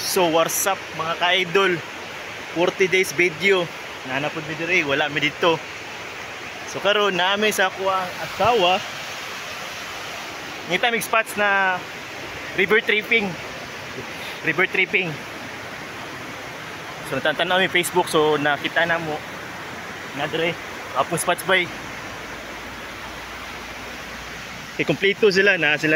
So what's up mga ka-idol, 40 days video nanapod mi dire, wala mi dito. So karon naami sa ako ang asawa ngita mig spots na river tripping. So natantanaw mi Facebook, so nakita na mo na dire apong spots bay kompleto sila na sila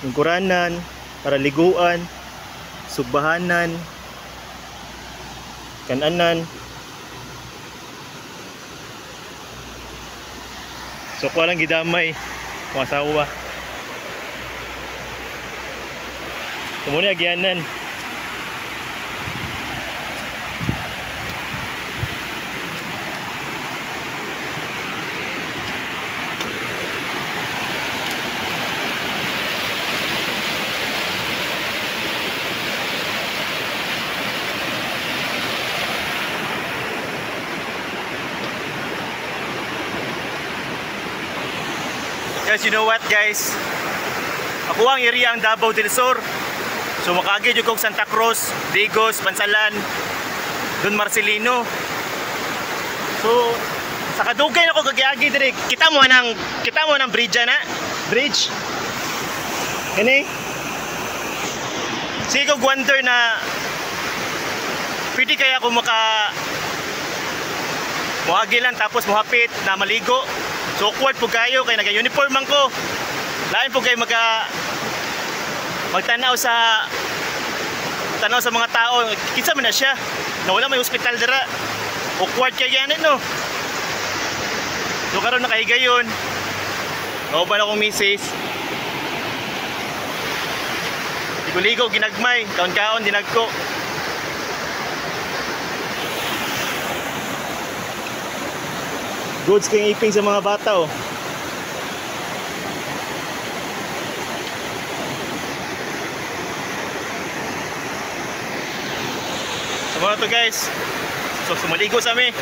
lingkuranan para liguan, subahanan, kananan. So ko lang gidamay kung asawa. Kumuna agyanan. Guys, you know what guys? Ako ang area ang Davao del Sur. So makagi jud kog Santa Cruz, Digos, Bansalan, Don Marcelino. So sa kadugay nako gagiagi dire. Kita mo nang bridge na? Bridge. Kani? Sige ko wonder na pwede kaya ako muagi lang tapos muhapit na maligo. So awkward po kayo kay naga-uniform man ko. Lain po kayo magtanaw sa mga tao. Kinsa man na siya. Na wala may hospital dira. Awkward kay yan no. So karon nakahigayon. O pa na akong misis. Ligo-ligo ginagmay, kaon-kaon dinagko. Goods kayong iping sa mga bata oh. So mga to guys. So sumaligo sa amin.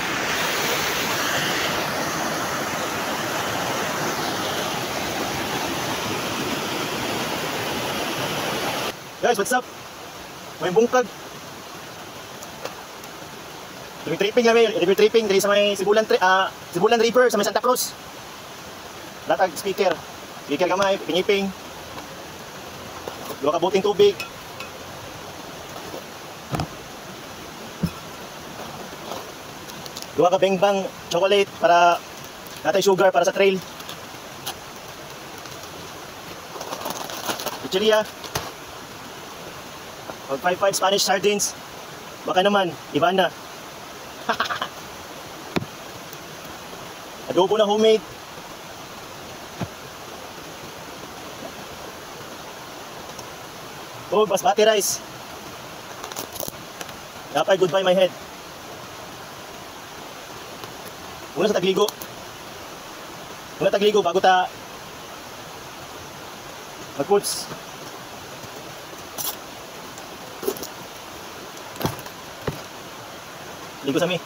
Guys, what's up? May bungkag. River tripping diri sa may Sibulan River sa may Santa Cruz. Latag speaker gamay, pingiping. Duha ka buting tubig. Duha ka bengbang chocolate para natay sugar para sa trail. Chicheria. 55 Spanish sardines. Baka naman, iba na. Adobo na homemade. Oh, basmati rice. Dapat goodbye my head. Una tagligo bago ta mag-foods. Ligo sa mi.